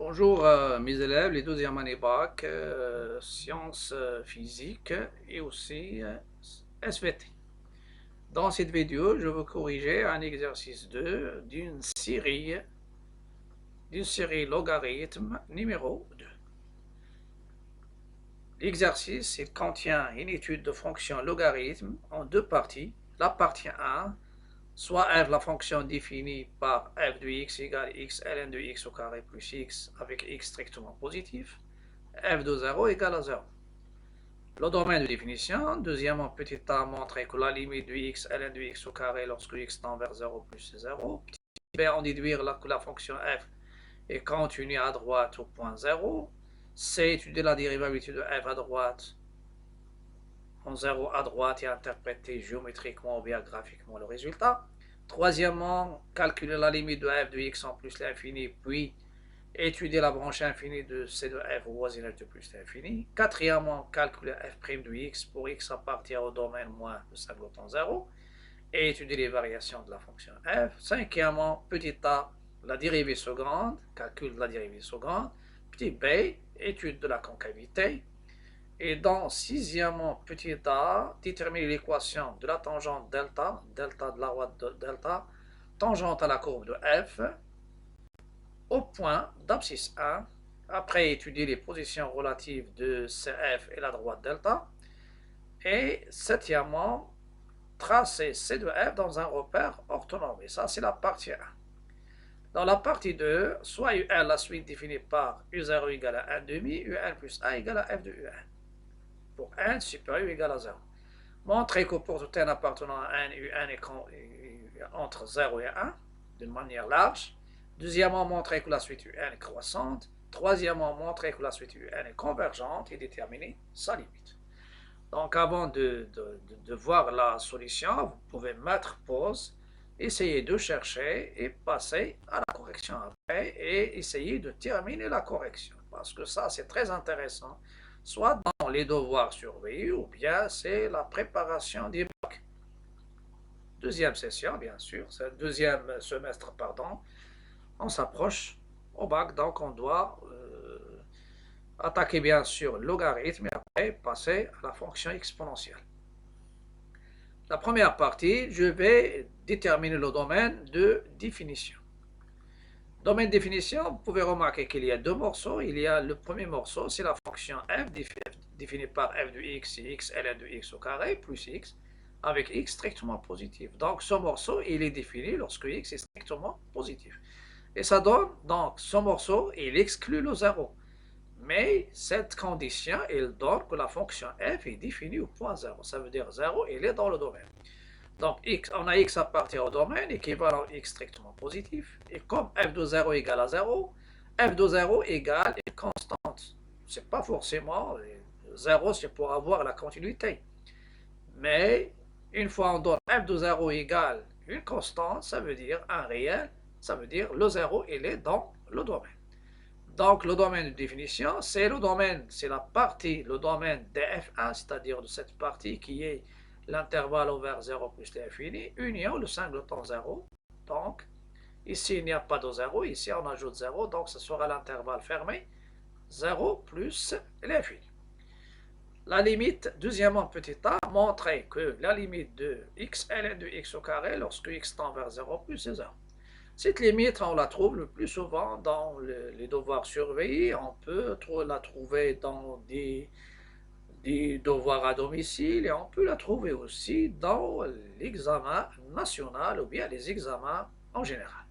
Bonjour mes élèves, les 12e année bac, sciences physiques et aussi SVT. Dans cette vidéo, je vais corriger un exercice 2 d'une série logarithme numéro 2. L'exercice il contient une étude de fonction logarithme en deux parties. La partie 1, soit f la fonction définie par f de x égale x ln de x au carré plus x avec x strictement positif, f de 0 égale à 0. Le domaine de définition, deuxièmement, petit a montrer que la limite de x ln de x au carré lorsque x tend vers 0 plus 0. Petit b, en déduire que la fonction f est continue à droite au point 0. C, étudier la dérivabilité de f à droite en 0 à droite et interpréter géométriquement ou bien graphiquement le résultat. Troisièmement, calculer la limite de f de x en plus l'infini, puis étudier la branche infinie de c de f au voisinage de plus l'infini. Quatrièmement, calculer f' de x pour x appartient au domaine moins de 5 autant 0 et étudier les variations de la fonction f. Cinquièmement, petit a, la dérivée seconde, calcul de la dérivée seconde. Petit b, étude de la concavité. Et dans sixièmement, petit a, déterminer l'équation de la tangente delta, delta de la droite de delta, tangente à la courbe de f, au point d'abscisse 1, après étudier les positions relatives de CF et la droite delta, et septièmement, tracer C de F dans un repère orthonormé. Ça, c'est la partie 1. Dans la partie 2, soit UN, la suite définie par U0 égale à 1 demi, UN plus A égale à F de UN. Pour n supérieur ou égal à 0. Montrer que pour tout n appartenant à n, UN est entre 0 et 1, d'une manière large. Deuxièmement, montrer que la suite UN est croissante. Troisièmement, montrer que la suite UN est convergente et déterminer sa limite. Donc, avant de voir la solution, vous pouvez mettre pause, essayer de chercher et passer à la correction après et essayer de terminer la correction. Parce que ça, c'est très intéressant, soit dans les devoirs surveillés ou bien c'est la préparation des bacs. Deuxième session, bien sûr, c'est le deuxième semestre, pardon. On s'approche au bac, donc on doit attaquer bien sûr le logarithme et après passer à la fonction exponentielle. La première partie, je vais déterminer le domaine de définition. Domaine de définition, vous pouvez remarquer qu'il y a deux morceaux. Il y a le premier morceau, c'est la fonction f définie par f de x et x ln de x au carré plus x avec x strictement positif. Donc ce morceau, il est défini lorsque x est strictement positif. Et ça donne, donc, ce morceau, il exclut le 0. Mais cette condition, elle donne que la fonction f est définie au point 0. Ça veut dire 0, il est dans le domaine. Donc, x, on a x appartient au domaine, équivalent x strictement positif. Et comme f de 0 égale à 0, f de 0 égale une constante. C'est pas forcément 0, c'est pour avoir la continuité. Mais une fois on donne f de 0 égale une constante, ça veut dire un réel, ça veut dire le 0, il est dans le domaine. Donc le domaine de définition, c'est le domaine, c'est la partie, le domaine de f1, c'est-à-dire de cette partie qui est l'intervalle ouvert 0 plus l'infini, union le singleton 0. Donc, ici il n'y a pas de 0, ici on ajoute 0, donc ce sera l'intervalle fermé, 0 plus l'infini. La limite, deuxièmement, petit a, montrer que la limite de x ln de x au carré lorsque x tend vers 0 plus c'est 0. Cette limite, on la trouve le plus souvent dans les devoirs surveillés. On peut la trouver dans des devoirs à domicile et on peut la trouver aussi dans l'examen national ou bien les examens en général.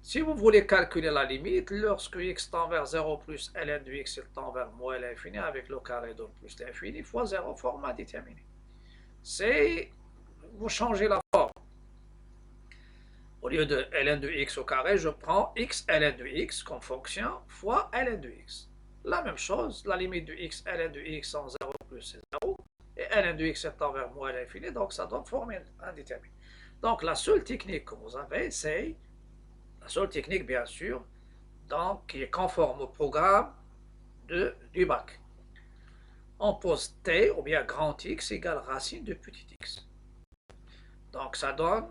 Si vous voulez calculer la limite, lorsque x tend vers 0 plus ln de x tend vers moins l'infini avec le carré de plus l'infini fois 0, format déterminé. C'est, vous changez la forme. Au lieu de ln de x au carré, je prends x ln de x comme fonction fois ln de x. La même chose, la limite de x ln de x en 0 plus c'est 0, et ln de x tend vers moins l'infini, donc ça donne forme indéterminée. Donc la seule technique que vous avez, c'est la seule technique, bien sûr, donc, qui est conforme au programme du bac. On pose t, ou bien grand X égale racine de petit x. Donc, ça donne,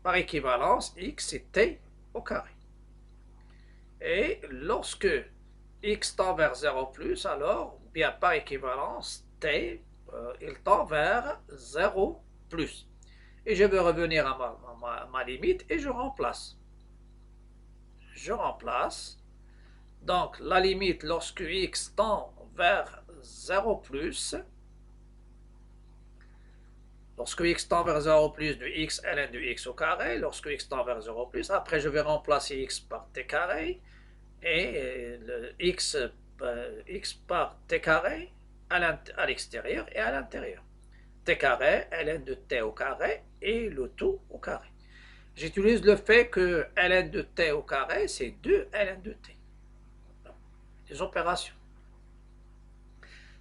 par équivalence, x c'est t au carré. Et lorsque x tend vers 0 plus, alors, bien par équivalence, t, il tend vers 0 plus. Et je vais revenir à ma limite et je remplace. Je remplace. Donc, la limite lorsque x tend vers 0 plus, lorsque x tend vers 0 plus de x ln de x au carré, lorsque x tend vers 0 plus, après je vais remplacer x par t carré, et le x par t carré à l'extérieur et à l'intérieur. T carré, ln de t au carré et le tout au carré. J'utilise le fait que ln de t au carré, c'est 2 ln de t. Des opérations.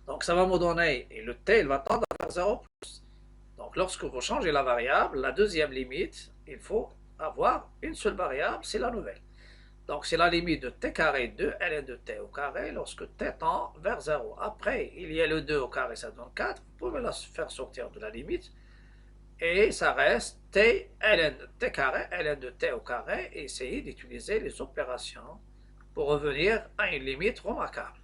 Donc ça va me donner, et le t, il va tendre vers 0 plus. Donc lorsque vous changez la variable, la deuxième limite, il faut avoir une seule variable, c'est la nouvelle. Donc c'est la limite de t carré de ln de t au carré lorsque t tend vers 0. Après, il y a le 2 au carré, ça donne 4. Vous pouvez la faire sortir de la limite. Et ça reste t, ln de t carré, ln de t au carré. Et essayez d'utiliser les opérations pour revenir à une limite remarquable.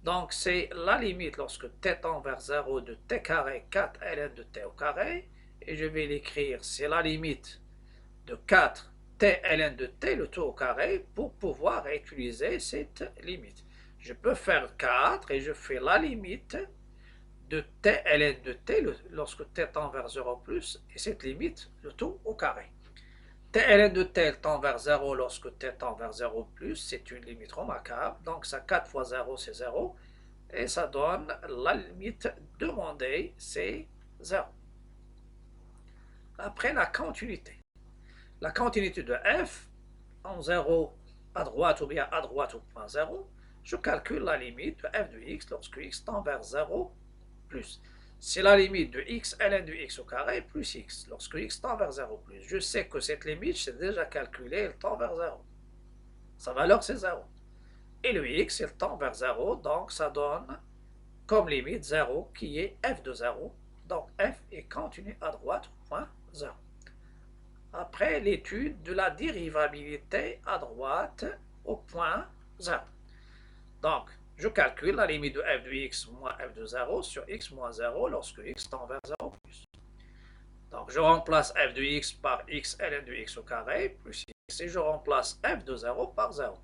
Donc c'est la limite lorsque t tend vers 0 de t carré 4 ln de t au carré. Et je vais l'écrire, c'est la limite de 4 t ln de t, le tout au carré, pour pouvoir utiliser cette limite. Je peux faire 4 et je fais la limite de t ln de t lorsque t tend vers 0 plus, et cette limite, le tout au carré. T ln de t tend vers 0 lorsque t tend vers 0 plus, c'est une limite remarquable, donc ça 4 fois 0 c'est 0, et ça donne la limite demandée, c'est 0. Après la continuité. La continuité de f en 0 à droite ou bien à droite au point 0, je calcule la limite de f de x lorsque x tend vers 0 plus. C'est la limite de x ln de x au carré plus x lorsque x tend vers 0 plus. Je sais que cette limite, c'est déjà calculée, elle tend vers 0. Sa valeur, c'est 0. Et le x, il tend vers 0, donc ça donne comme limite 0 qui est f de 0. Donc f est continu à droite au point 0. Après l'étude de la dérivabilité à droite au point 0. Donc, je calcule la limite de f de x moins f de 0 sur x moins 0 lorsque x tend vers 0 plus. Donc, je remplace f de x par x ln de x au carré plus x et je remplace f de 0 par 0.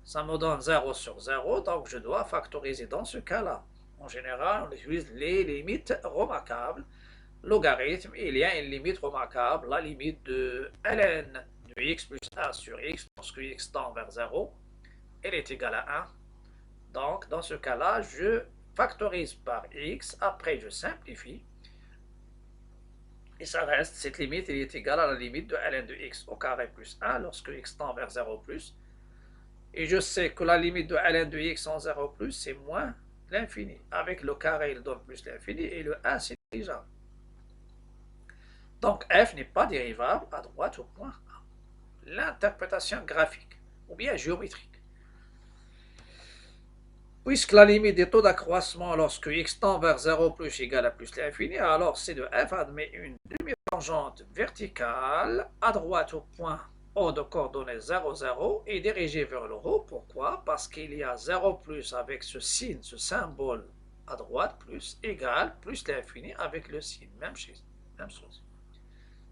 Ça me donne 0 sur 0, donc je dois factoriser dans ce cas-là. En général, on utilise les limites remarquables. Logarithme, il y a une limite remarquable, la limite de ln de x plus 1 sur x lorsque x tend vers 0, elle est égale à 1. Donc, dans ce cas-là, je factorise par x, après je simplifie, et ça reste, cette limite, elle est égale à la limite de ln de x au carré plus 1 lorsque x tend vers 0 plus. Et je sais que la limite de ln de x en 0 plus, c'est moins l'infini. Avec le carré, il donne plus l'infini, et le 1, c'est négligeable. Donc f n'est pas dérivable à droite au point A. L'interprétation graphique, ou bien géométrique. Puisque la limite des taux d'accroissement lorsque x tend vers 0 plus égale à plus l'infini, alors c de f admet une demi-tangente verticale à droite au point O de coordonnées 0, 0 et dirigée vers le haut. Pourquoi? Parce qu'il y a 0 plus avec ce signe, ce symbole à droite, plus égale plus l'infini avec le signe. Même chose.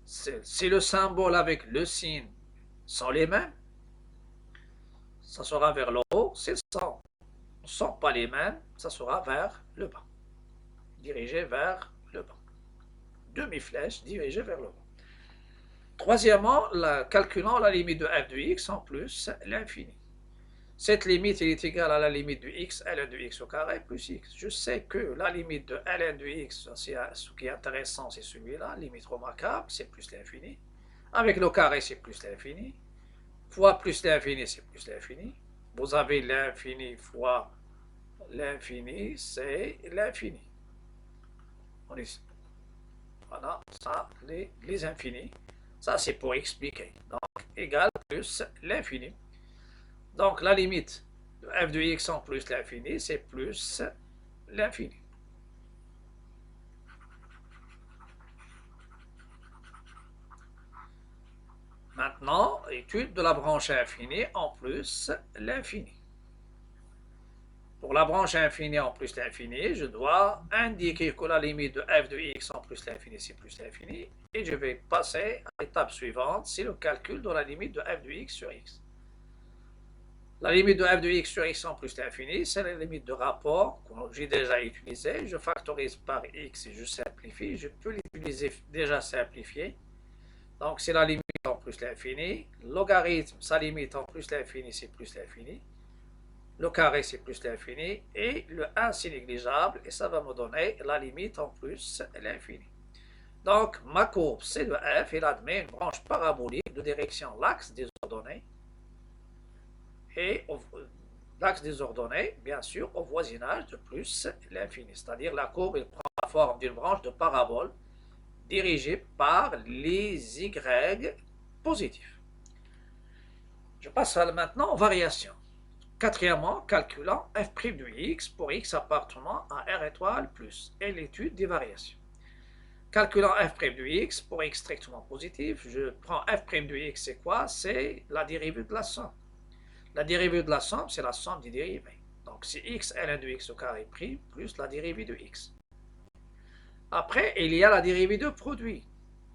Si le symbole avec le signe sont les mêmes, ça sera vers le haut. S'ils ne sont pas les mêmes, ça sera vers le bas. Dirigé vers le bas. Demi-flèche dirigée vers le bas. Troisièmement, calculant la limite de f de x en plus l'infini. Cette limite est égale à la limite de x ln de x au carré plus x. Je sais que la limite de ln de x, ce qui est intéressant, c'est celui-là, limite remarquable, c'est plus l'infini. Avec le carré, c'est plus l'infini. Fois plus l'infini, c'est plus l'infini. Vous avez l'infini fois l'infini, c'est l'infini. Voilà, ça, les infinis. Ça, c'est pour expliquer. Donc, égal plus l'infini. Donc, la limite de f de x en plus l'infini, c'est plus l'infini. Maintenant, étude de la branche infinie en plus l'infini. Pour la branche infinie en plus l'infini, je dois indiquer que la limite de f de x en plus l'infini, c'est plus l'infini. Et je vais passer à l'étape suivante, c'est le calcul de la limite de f de x sur x. La limite de f de x sur x en plus l'infini, c'est la limite de rapport que j'ai déjà utilisée. Je factorise par x et je simplifie. Je peux l'utiliser déjà simplifié. Donc, c'est la limite en plus l'infini. Logarithme, sa limite en plus l'infini, c'est plus l'infini. Le carré, c'est plus l'infini. Et le 1, c'est négligeable. Et ça va me donner la limite en plus l'infini. Donc, ma courbe, c'est de f. Il admet une branche parabolique de direction l'axe des ordonnées. Et l'axe des ordonnées, bien sûr, au voisinage de plus l'infini. C'est-à-dire, la courbe, elle prend la forme d'une branche de parabole dirigée par les y positifs. Je passe maintenant aux variations. Quatrièmement, calculant f' de x pour x appartenant à R étoile plus et l'étude des variations. Calculant f' de x pour x strictement positif, je prends f' de x, c'est quoi? C'est la dérivée de la somme. La dérivée de la somme, c'est la somme des dérivées. Donc, c'est x ln de x au carré prime plus la dérivée de x. Après, il y a la dérivée de produit.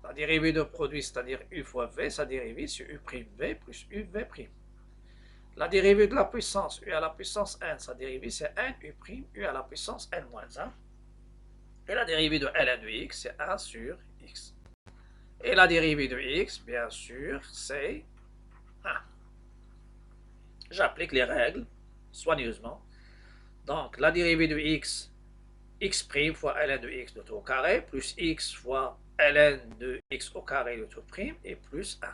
La dérivée de produit, c'est-à-dire u fois v, sa dérivée, c'est u' v plus uv'. La dérivée de la puissance, u à la puissance n, sa dérivée, c'est n u', u à la puissance n moins 1. Et la dérivée de ln de x, c'est 1 sur x. Et la dérivée de x, bien sûr, c'est 1. J'applique les règles soigneusement. Donc, la dérivée de x, x' fois ln de x de tout au carré, plus x fois ln de x au carré de tout prime, et plus 1.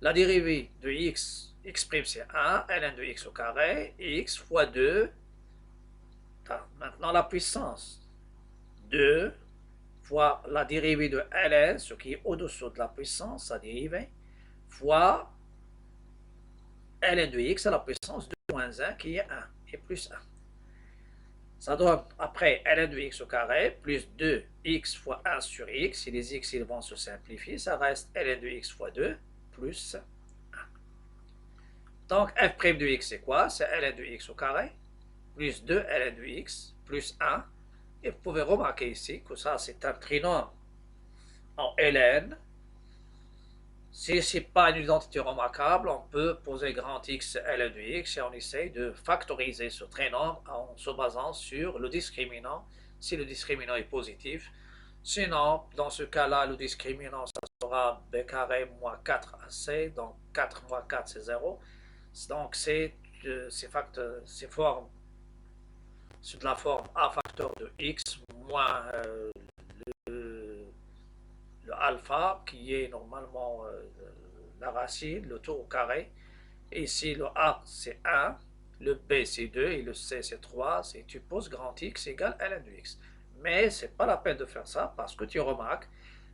La dérivée de x, x' c'est 1, ln de x au carré, x fois 2. Maintenant, la puissance. 2 fois la dérivée de ln, ce qui est au-dessous de la puissance, sa dérivée, fois ln de x à la puissance 2 moins 1 qui est 1 et plus 1. Ça donne après ln de x au carré plus 2x fois 1 sur x. Et les x ils vont se simplifier. Ça reste ln de x fois 2 plus 1. Donc f' de x c'est quoi? C'est ln de x au carré plus 2 ln de x plus 1. Et vous pouvez remarquer ici que ça c'est un trinôme en ln. Si ce n'est pas une identité remarquable, on peut poser grand X ln de x et on essaye de factoriser ce trinôme en se basant sur le discriminant, si le discriminant est positif. Sinon, dans ce cas-là, le discriminant, ça sera b carré moins 4ac, donc 4 moins 4, c'est 0. Donc, c'est de la forme a facteur de x moins le alpha qui est normalement la racine, le tout au carré. Et ici le A c'est 1, le B c'est 2 et le C c'est 3. Et tu poses grand X égale ln de x. Mais c'est pas la peine de faire ça parce que tu remarques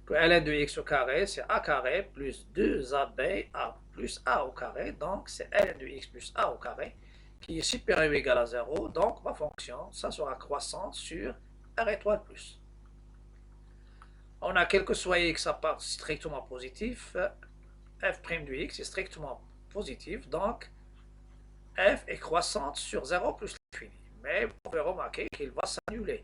que ln de x au carré c'est a carré plus 2ab a plus a au carré. Donc c'est ln de x plus a au carré qui est supérieur ou égal à 0. Donc ma fonction, ça sera croissante sur R étoile plus. On a quel que soit x à part strictement positif, f' de x est strictement positif, donc f est croissante sur 0 plus l'infini. Mais vous pouvez remarquer qu'il va s'annuler.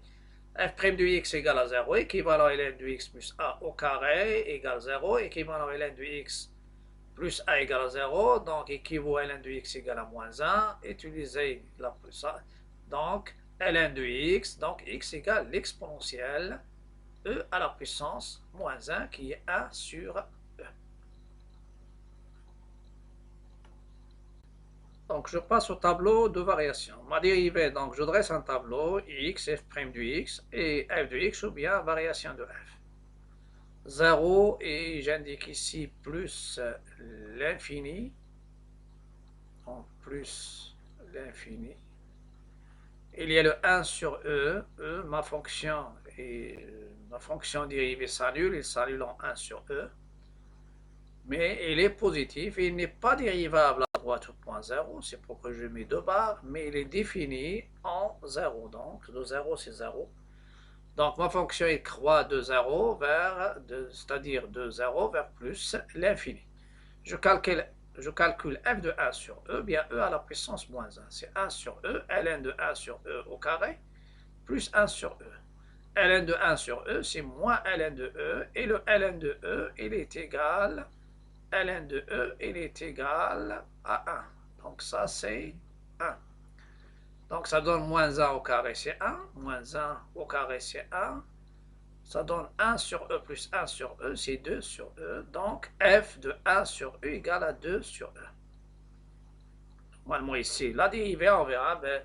f' de x égale à 0, équivalent à ln de x plus a au carré égale 0, équivalent à ln de x plus a égale à 0, donc équivaut à ln de x égale à moins 1, utilisez la plus a, donc ln de x, donc x égale l'exponentielle e à la puissance moins 1 qui est 1 sur e. Donc je passe au tableau de variation. Ma dérivée, donc je dresse un tableau x, f' de x et f de x ou bien variation de f. 0 et j'indique ici plus l'infini, en plus l'infini. Il y a le 1 sur e, ma fonction dérivée s'annule, il s'annule en 1 sur e. Mais il est positif, il n'est pas dérivable à droite au point 0, c'est pourquoi je mets 2 barres, mais il est défini en 0, donc de 0 c'est 0. Donc ma fonction il croît de 0 vers, c'est-à-dire de 0 vers plus l'infini. je calcule, je calcule f de 1 sur e, bien e à la puissance moins 1. C'est 1 sur e, ln de 1 sur e au carré, plus 1 sur e. Ln de 1 sur e, c'est moins ln de e, et le ln de e, il est égal, ln de e, il est égal à 1. Donc ça, c'est 1. Donc ça donne moins 1 au carré, c'est 1. Moins 1 au carré, c'est 1. Ça donne 1 sur e plus 1 sur e, c'est 2 sur e. Donc f de 1 sur e égale à 2 sur e. Normalement ici, la dérivée, on verra, ben,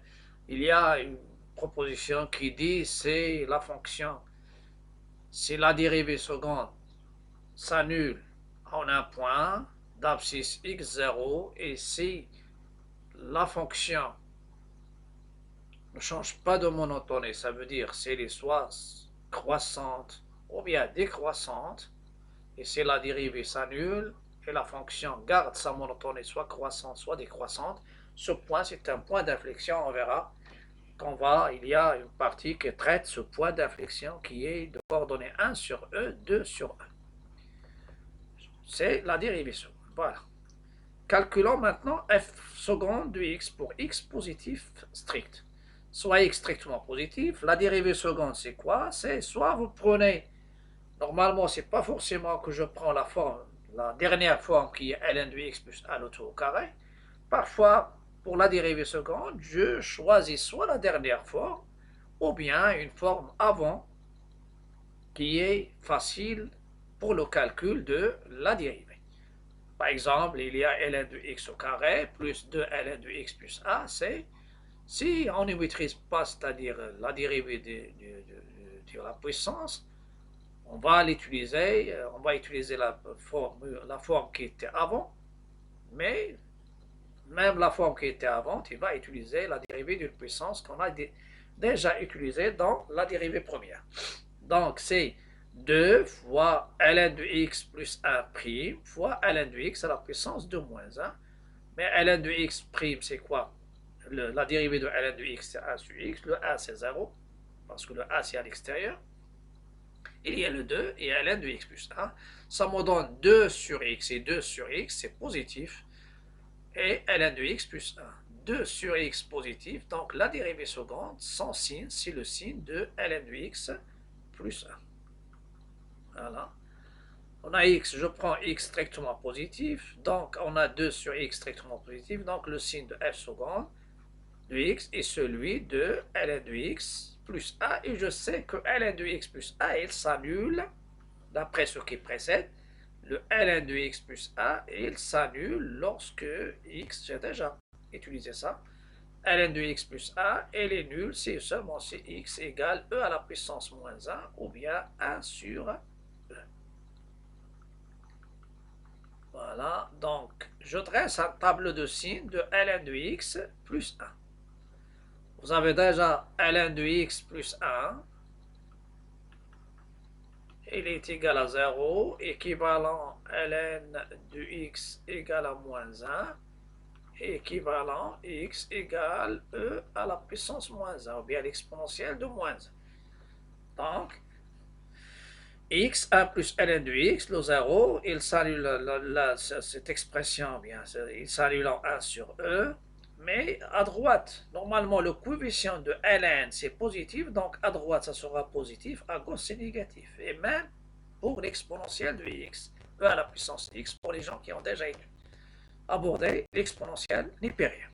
il y a une proposition qui dit c'est la fonction, si la dérivée seconde s'annule en un point d'abscisse x0 et si la fonction ne change pas de monotonie, ça veut dire si elle est soit croissante ou bien décroissante, et si la dérivée s'annule et la fonction garde sa monotonie soit croissante soit décroissante, ce point c'est un point d'inflexion, on verra il y a une partie qui traite ce point d'inflexion qui est de coordonnées 1 sur e, 2 sur e. C'est la dérivée seconde. Voilà. Calculons maintenant f seconde de x pour x positif strict. Soit x strictement positif, la dérivée seconde c'est quoi? C'est soit vous prenez, normalement c'est pas forcément que je prends la forme, la dernière forme qui est ln de x plus 1 au carré. Parfois, pour la dérivée seconde, je choisis soit la dernière forme ou bien une forme avant qui est facile pour le calcul de la dérivée. Par exemple, il y a ln de x au carré plus 2 ln de x plus a, c'est si on ne maîtrise pas, c'est-à-dire la dérivée de la puissance, on va utiliser la forme qui était avant, mais même la forme qui était avant, il va utiliser la dérivée d'une puissance qu'on a déjà utilisée dans la dérivée première. Donc, c'est 2 fois ln de x plus 1 prime fois ln de x à la puissance de moins 1. Mais ln de x prime, c'est quoi? La dérivée de ln de x, c'est 1 sur x. Le 1, c'est 0, parce que le 1, c'est à l'extérieur. Il y a le 2 et ln de x plus 1. Ça me donne 2 sur x, et 2 sur x, c'est positif. Et ln de x plus 1. 2 sur x positif, donc la dérivée seconde, son signe, c'est le signe de ln de x plus 1. Voilà. On a x, je prends x strictement positif, donc on a 2 sur x strictement positif, donc le signe de f seconde de x est celui de ln de x plus 1, et je sais que ln de x plus 1, il s'annule, d'après ce qui précède, le ln de x plus 1, il s'annule lorsque x, j'ai déjà utilisé ça, ln de x plus 1, elle est nulle si seulement si x égale e à la puissance moins 1, ou bien 1 sur e. Voilà, donc je dresse un tableau de signes de ln de x plus 1. Vous avez déjà ln de x plus 1, il est égal à 0, équivalent ln de x égale à moins 1, équivalent x égale e à la puissance moins 1, ou bien l'exponentielle de moins 1. Donc, x, 1 plus ln de x, le 0, il s'annule cette expression, bien, il s'annule en 1 sur e, mais à droite, normalement le coefficient de ln c'est positif, donc à droite ça sera positif, à gauche c'est négatif. Et même pour l'exponentielle de x, e à la puissance x, pour les gens qui ont déjà abordé l'exponentielle népérien.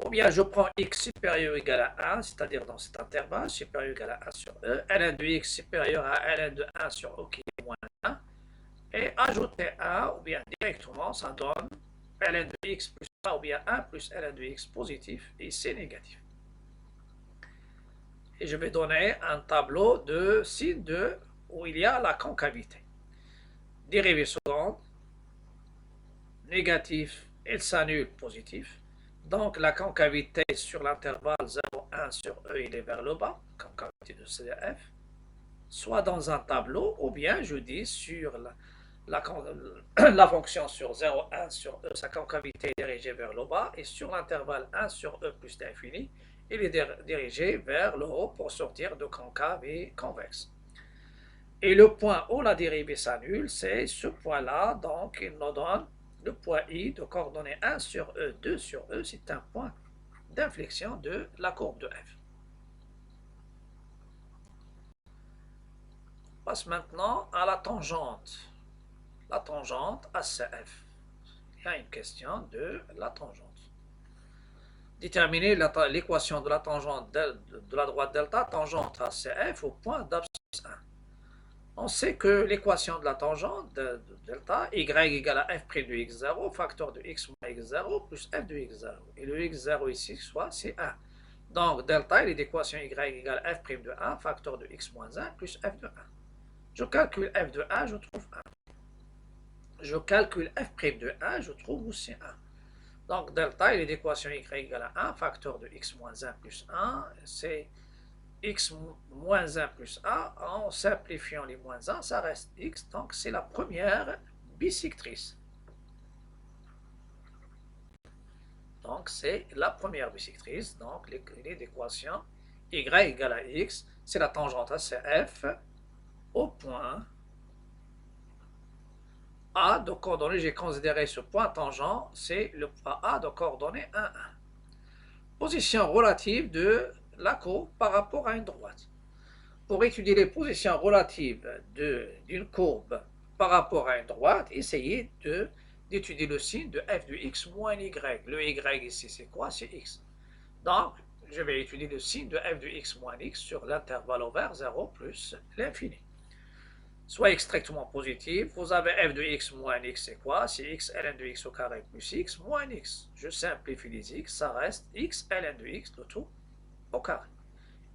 Ou bien je prends x supérieur ou égal à 1, c'est-à-dire dans cet intervalle, supérieur ou égal à 1 sur e, ln de x supérieur à ln de 1 sur e qui est moins 1, et ajouter 1, ou bien directement, ça donne ln de x plus 1, ou bien 1 plus ln de x positif, et c'est négatif. Et je vais donner un tableau de signe où il y a la concavité. Dérivée seconde, négatif, elle s'annule, positif. Donc la concavité sur l'intervalle 0,1 sur E, il est vers le bas, concavité de CDF, soit dans un tableau, ou bien je dis sur la fonction sur 0,1 sur E, sa concavité est dirigée vers le bas, et sur l'intervalle 1 sur E plus l'infini, il est dirigé vers le haut pour sortir de concave et convexe. Et le point où la dérivée s'annule, c'est ce point-là, donc il nous donne Le point I de coordonnées 1 sur E, 2 sur E, c'est un point d'inflexion de la courbe de f. On passe maintenant à la tangente. La tangente ACF. Il y a une question de la tangente. Déterminer l'équation de la tangente de la droite delta, tangente ACF au point d'abscisse 1. On sait que l'équation de la tangente de delta, y égale à f' de x0, facteur de x moins x0 plus f de x0. Et le x0 ici, soit c'est 1. Donc delta, il est d'équation y égale à f' de 1, facteur de x moins 1 plus f de 1. Je calcule f de 1, je trouve 1. Je calcule f' de 1, je trouve aussi 1. Donc delta, il est d'équation y égale à 1, facteur de x moins 1 plus 1, c'est x moins 1 plus 1, en simplifiant les moins 1, ça reste x, donc c'est la première bisectrice. Donc c'est la première bisectrice, donc l'équation y égale à x, c'est la tangente ACF au point A de coordonnées, j'ai considéré ce point tangent, c'est le point A de coordonnées 1, 1. Position relative de la courbe par rapport à une droite. Pour étudier les positions relatives d'une courbe par rapport à une droite, essayez d'étudier le signe de f de x moins y. Le y ici, c'est quoi? C'est x. Donc, je vais étudier le signe de f de x moins x sur l'intervalle ouvert 0 plus l'infini. Soit x strictement positif, vous avez f de x moins x, c'est quoi? C'est x ln de x au carré plus x moins x. Je simplifie les x, ça reste x ln de x de tout au carré.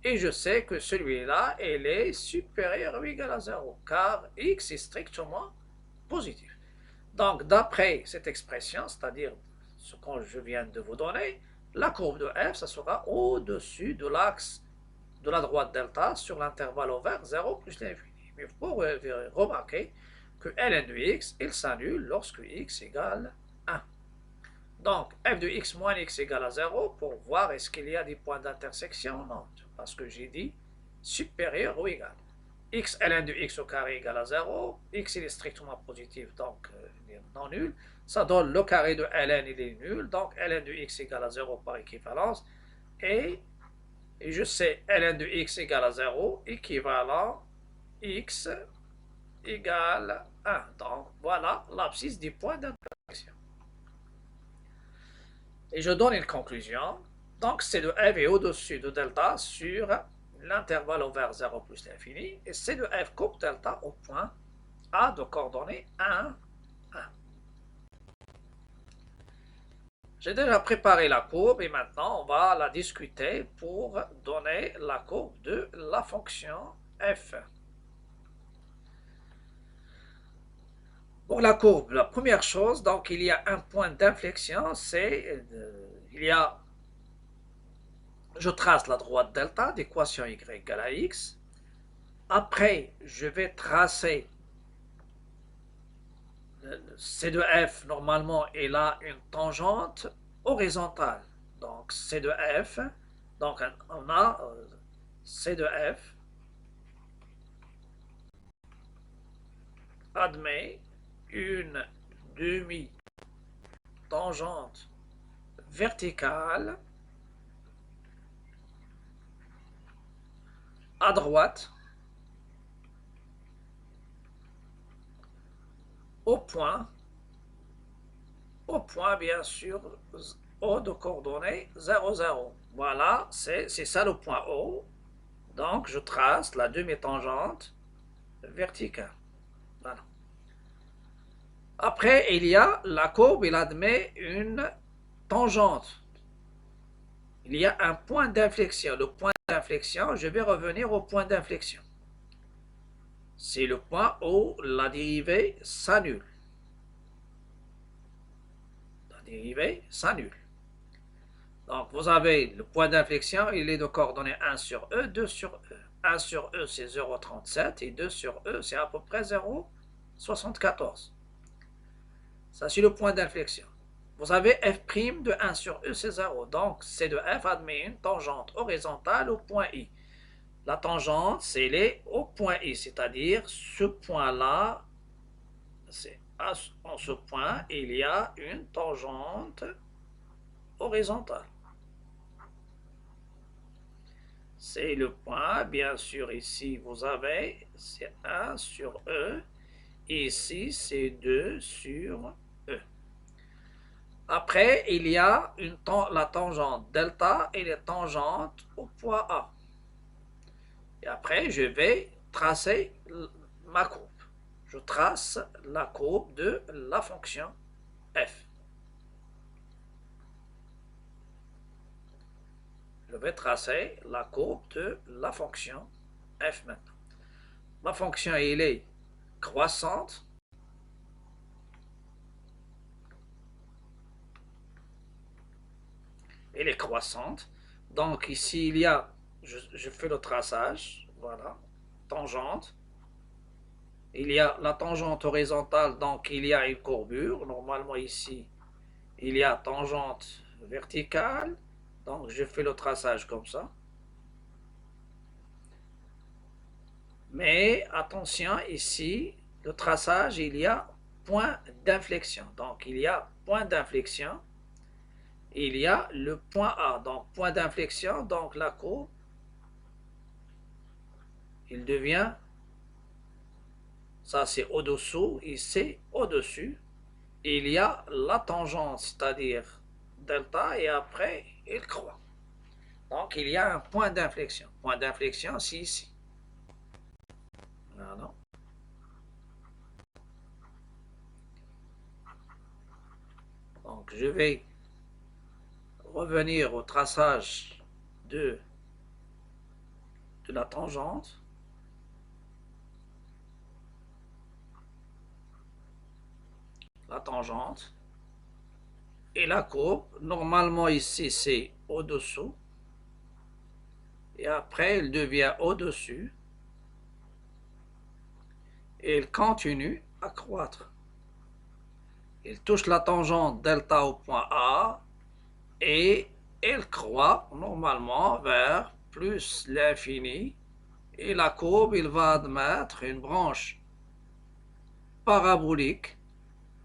Et je sais que celui-là, il est supérieur ou égal à 0, car x est strictement positif. Donc, d'après cette expression, c'est-à-dire ce que je viens de vous donner, la courbe de f, ça sera au-dessus de l'axe de la droite delta sur l'intervalle ouvert 0 plus l'infini. Mais vous pouvez remarquer que ln de x, il s'annule lorsque x égale 1. Donc, f de x moins x égale à 0 pour voir est-ce qu'il y a des points d'intersection. Non, parce que j'ai dit supérieur ou égal. X ln de x au carré égale à 0. X il est strictement positif, donc il est non nul. Ça donne le carré de ln, il est nul. Donc, ln de x égale à 0 par équivalence. Et je sais ln de x égale à 0, équivalent x égale 1. Donc, voilà l'abscisse des points d'intersection. Et je donne une conclusion. Donc, c'est de f est au-dessus de delta sur l'intervalle ouvert 0 plus l'infini. Et c'est de f coupe delta au point A de coordonnées 1, 1. J'ai déjà préparé la courbe et maintenant on va la discuter pour donner la courbe de la fonction f. Pour la courbe, la première chose, donc il y a un point d'inflexion, c'est je trace la droite delta d'équation y égale à x. Après, je vais tracer C de f, normalement, il a une tangente horizontale. Donc, C de f, donc on a C de f admet une demi-tangente verticale à droite au point bien sûr O de coordonnées 0, 0. Voilà, c'est ça le point O. Donc je trace la demi-tangente verticale. Voilà. Après, il y a la courbe, il admet une tangente. Il y a un point d'inflexion. Le point d'inflexion, je vais revenir au point d'inflexion. C'est le point où la dérivée s'annule. La dérivée s'annule. Donc, vous avez le point d'inflexion, il est de coordonnées 1 sur E, 2 sur E. 1 sur E, c'est 0,37 et 2 sur E, c'est à peu près 0,74. Ça, c'est le point d'inflexion. Vous avez f' de 1 sur E, c'est 0. Donc, C de f admet une tangente horizontale au point I. La tangente, c'est au point I, c'est-à-dire ce point-là, en ce point, il y a une tangente horizontale. C'est le point, bien sûr, ici vous avez, c'est 1 sur E, ici c'est 2 sur E. Après, il y a la tangente delta et les tangentes au point A. Et après, je vais tracer ma courbe. Je trace la courbe de la fonction f. Je vais tracer la courbe de la fonction f maintenant. Ma fonction, elle est croissante. Elle est croissante. Donc ici, il y a, je fais le traçage, voilà, tangente. Il y a la tangente horizontale, donc il y a une courbure. Normalement ici, il y a tangente verticale. Donc je fais le traçage comme ça. Mais attention, ici, le traçage, il y a point d'inflexion. Donc il y a point d'inflexion. Il y a le point A. Donc point d'inflexion, donc la courbe, il devient, ça c'est au-dessous, ici au-dessus. Il y a la tangente, c'est-à-dire delta, et après il croît. Donc il y a un point d'inflexion. Point d'inflexion, c'est ici. Voilà. Donc je vais revenir au traçage de la tangente. La tangente. Et la courbe, normalement ici c'est au-dessous. Et après il devient au-dessus. Et il continue à croître. Il touche la tangente delta au point A et elle croît normalement vers plus l'infini. Et la courbe, il va admettre une branche parabolique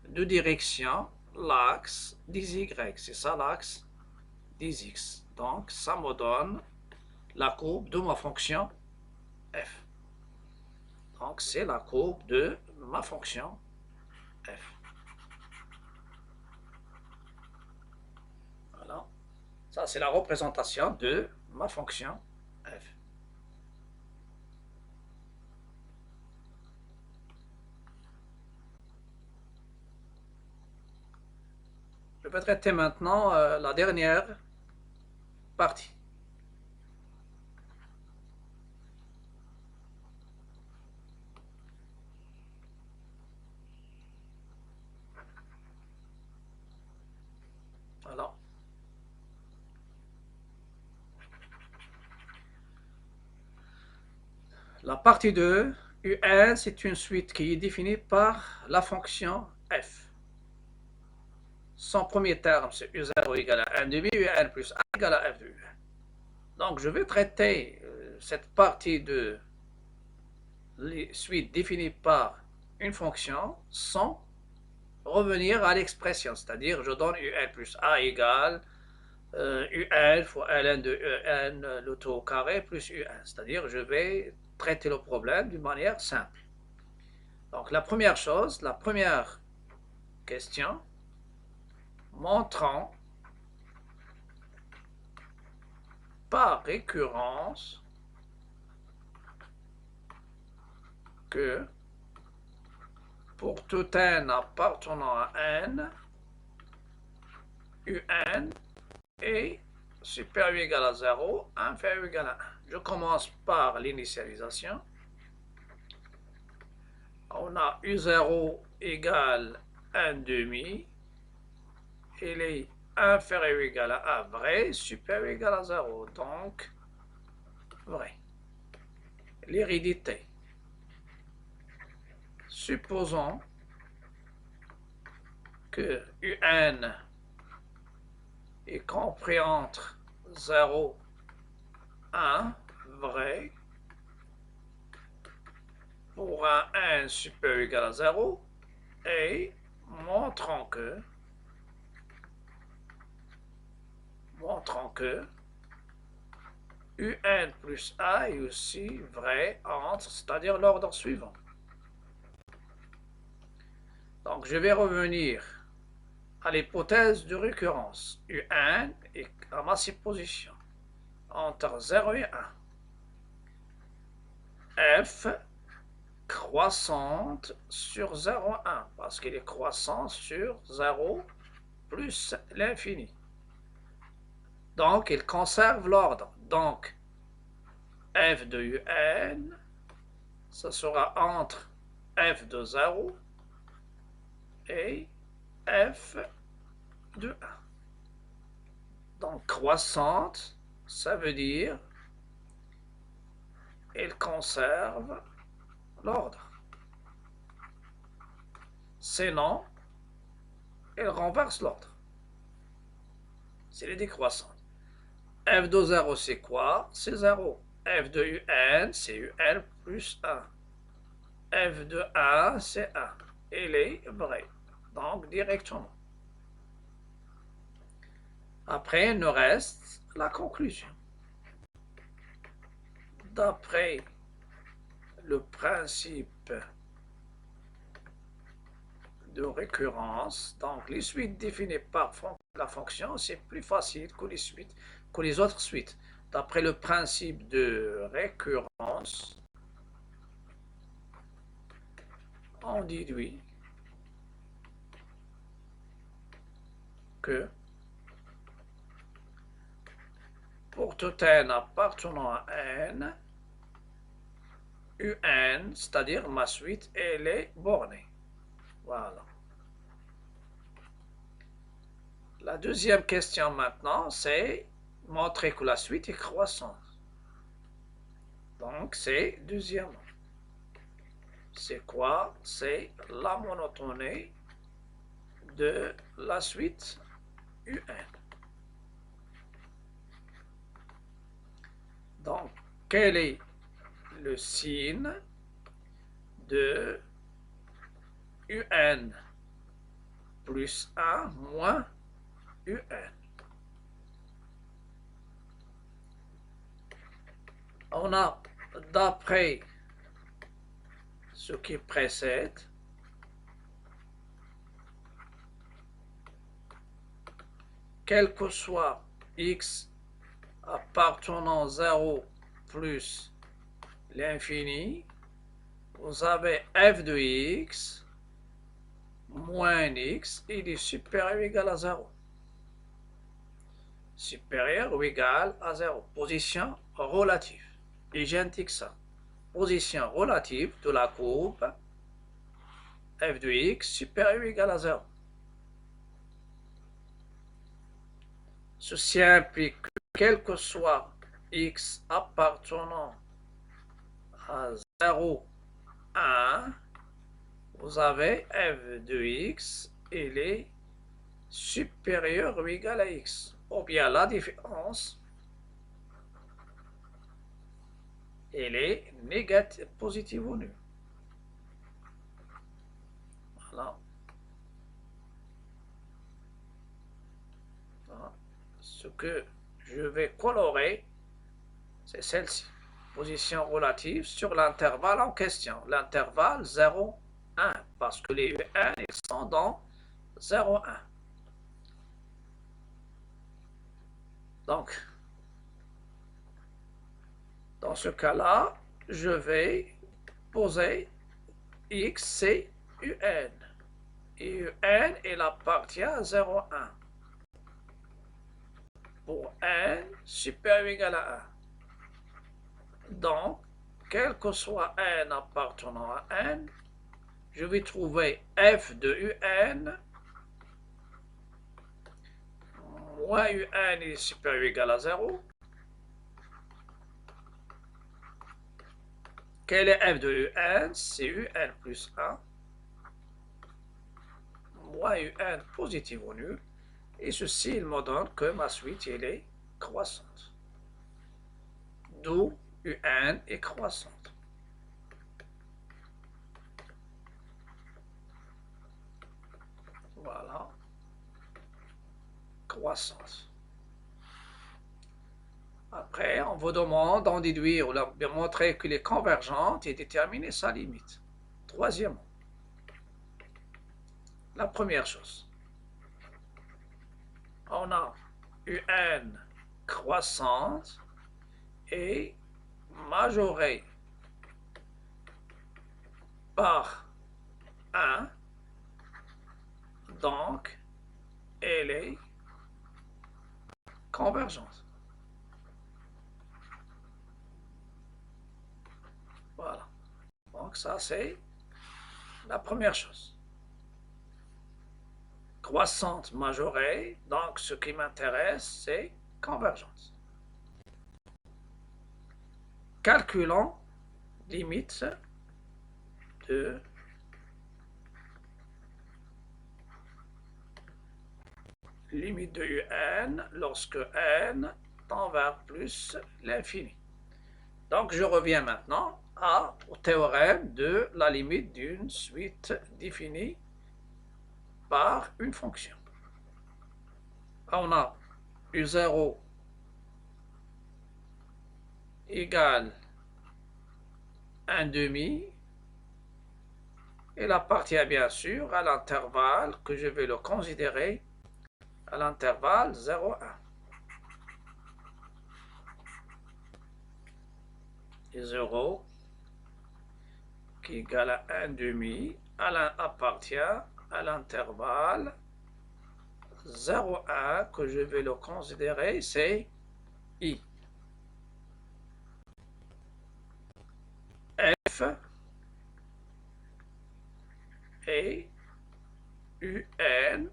de direction l'axe des Y. C'est ça l'axe des X. Donc ça me donne la courbe de ma fonction f. Donc c'est la courbe de ma fonction f. Voilà. Ça c'est la représentation de ma fonction f. Je vais traiter maintenant la dernière partie. Alors, la partie 2, UN, c'est une suite qui est définie par la fonction f. Son premier terme, c'est U0 égale à 1 demi, UN plus 1 égale à f de UN. Donc, je vais traiter cette partie de suite définie par une fonction sans revenir à l'expression, c'est-à-dire je donne UN plus A égale UN fois ln de UN, le tout au carré, plus UN. C'est-à-dire je vais traiter le problème d'une manière simple. Donc la première chose, la première question, montrant par récurrence que pour tout n appartenant à n, UN est supérieur ou égal à 0, inférieur ou égal à 1. Je commence par l'initialisation. On a U0 égale 1 demi. Il est inférieur ou égal à 1 vrai, supérieur ou égal à 0. Donc, vrai. L'hérédité. Supposons que UN est compris entre 0 et 1, vrai, pour un n supérieur ou égal à 0, et montrant que UN plus A est aussi vrai entre, c'est-à-dire l'ordre suivant. Donc je vais revenir à l'hypothèse de récurrence. UN est à ma supposition entre 0 et 1. F croissante sur 0,1 parce qu'il est croissant sur 0 plus l'infini. Donc, il conserve l'ordre. Donc, f de un, ce sera entre f de 0 et f de 1. Donc, croissante, ça veut dire il conserve l'ordre. Sinon, il renverse l'ordre. C'est les décroissantes. F de 0, c'est quoi? C'est 0. F de un, c'est un plus 1. F de 1, c'est 1. Il est vrai. Donc, directement. Après, il nous reste la conclusion. D'après le principe de récurrence, donc les suites définies par la fonction, c'est plus facile que les autres suites. D'après le principe de récurrence, on déduit que pour tout n appartenant à n, un, c'est-à-dire ma suite, elle est bornée. Voilà. La deuxième question maintenant, c'est montrer que la suite est croissante. Donc, c'est deuxièmement. C'est quoi? C'est la monotonie de la suite UN. Donc, quel est le signe de UN plus 1 moins UN? On a, d'après ce qui précède, quel que soit x appartenant 0 plus l'infini, vous avez f de x moins x, il est supérieur ou égal à 0. Supérieur ou égal à 0. Position relative. Et j'indique ça. Position relative de la courbe f de x supérieur ou égal à 0. Ceci implique que quel que soit x appartenant à 0, 1, vous avez f de x, il est supérieur ou égal à x. Ou bien la différence, elle est négative, positive ou nulle. Voilà. Voilà. Ce que je vais colorer, c'est celle-ci. Position relative sur l'intervalle en question. L'intervalle 0, 1. Parce que les U1, ils sont dans 0, 1. Donc, dans ce cas-là, je vais poser x, c'est UN. Et UN, il appartient à 0, 1. Pour n supérieur ou égal à 1. Donc, quel que soit n appartenant à n, je vais trouver f de un moins un est supérieur ou égal à 0. Quel est f de un? C'est un plus 1 moins un positif ou nul. Et ceci, il me donne que ma suite, elle est croissante. D'où un est croissante. croissance. Après, on vous demande d'en déduire ou de montrer qu'elle est convergente et déterminer sa limite. Troisièmement, la première chose, on a UN croissante et majorée par 1, donc elle est convergente. Voilà. Donc ça c'est la première chose. Croissante majorée, donc ce qui m'intéresse c'est convergence. Calculons limite de un lorsque n tend vers plus l'infini. Donc je reviens maintenant au théorème de la limite d'une suite définie par une fonction. On a U0 égale 1 demi. Il appartient bien sûr à l'intervalle que je vais le considérer à l'intervalle 0,1. Et 0 qui est égal à 1 demi appartient à l'intervalle 0,1 que je vais le considérer, c'est I. F et UN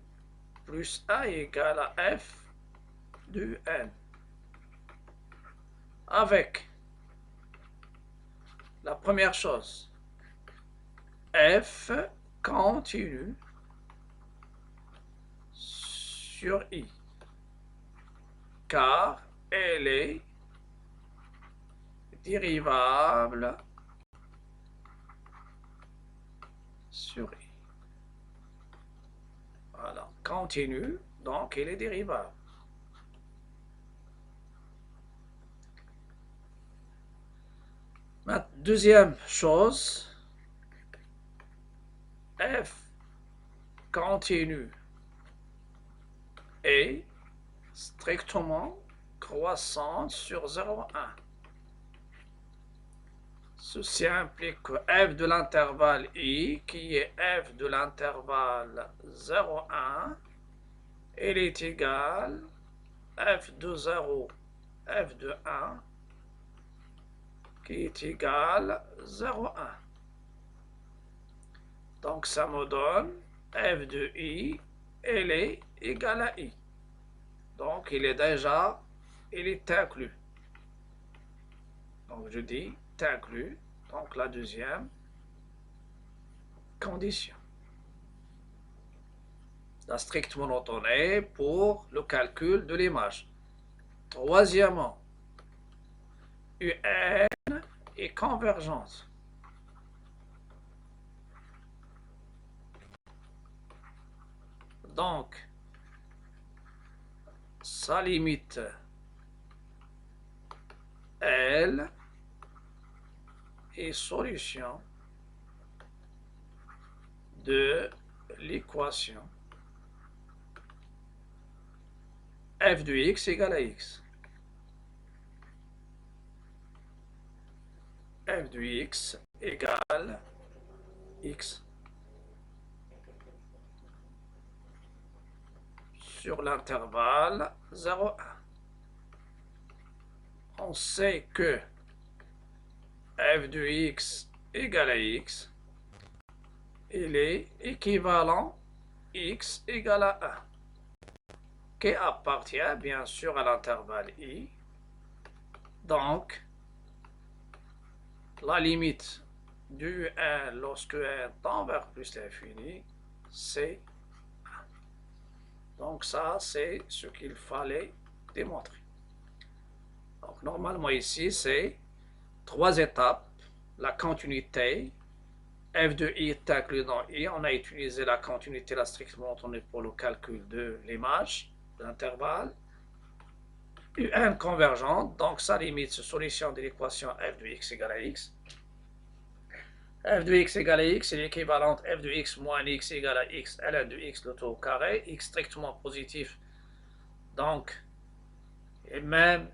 plus A égale à F de N. Avec la première chose, F continue sur I, car elle est dérivable sur I. Voilà, continue, donc elle est dérivable. Deuxième chose, F continue est strictement croissante sur 0,1. Ceci implique que f de l'intervalle I, qui est f de l'intervalle 0,1, elle est égale f de 0, f de 1, qui est égal 0,1. Donc ça me donne f de I, elle est égale à I. Donc il est inclus. Donc je dis inclus, donc la deuxième condition. La stricte monotonée pour le calcul de l'image. Troisièmement, UN est convergente. Donc, sa limite, L, est solution de l'équation f de x égale à x. F de x égale x sur l'intervalle 0,1. On sait que f de x égale à x, il est équivalent x égale à 1, qui appartient bien sûr à l'intervalle i. Donc, la limite du 1 lorsque n tend vers plus l'infini, c'est 1. Donc ça, c'est ce qu'il fallait démontrer. Donc normalement ici, c'est 3 étapes. La continuité, f de i est inclus dans i. On a utilisé la continuité, la stricte monotonée pour le calcul de l'image. l'intervalle, un convergente, donc sa limite, c'est solution de l'équation f de x égale à x. F de x égale à x est l'équivalent f de x moins x égale à x, ln de x le tout au carré, x strictement positif, donc, et même,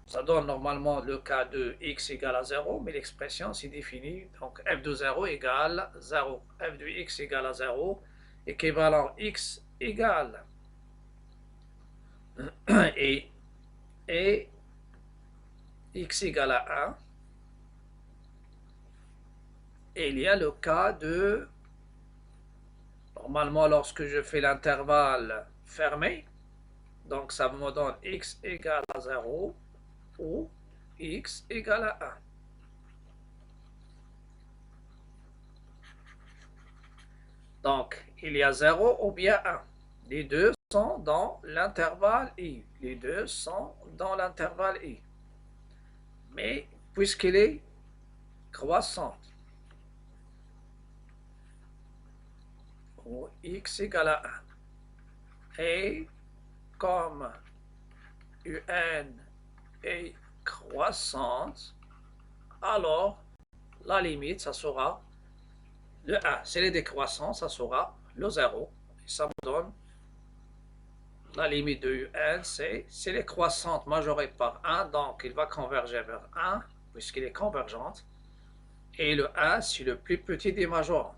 ça donne normalement le cas de x égale à 0, mais l'expression c'est défini, donc f de 0 égale 0, f de x égale à 0, équivalent x égale et x égale à 1, et il y a le cas de, normalement lorsque je fais l'intervalle fermé, donc ça me donne x égale à 0 ou x égale à 1. Donc, il y a 0 ou bien 1. Les deux sont dans l'intervalle i. Les deux sont dans l'intervalle i. Mais puisqu'il est croissante, ou x égale à 1, et comme un est croissante, alors la limite, ça sera le 1. Si elle est décroissante, ça sera le 0. Et ça me donne la limite de un, c'est si elle est croissante majorée par 1, donc il va converger vers 1, puisqu'il est convergente. Et le 1, c'est le plus petit des majorants.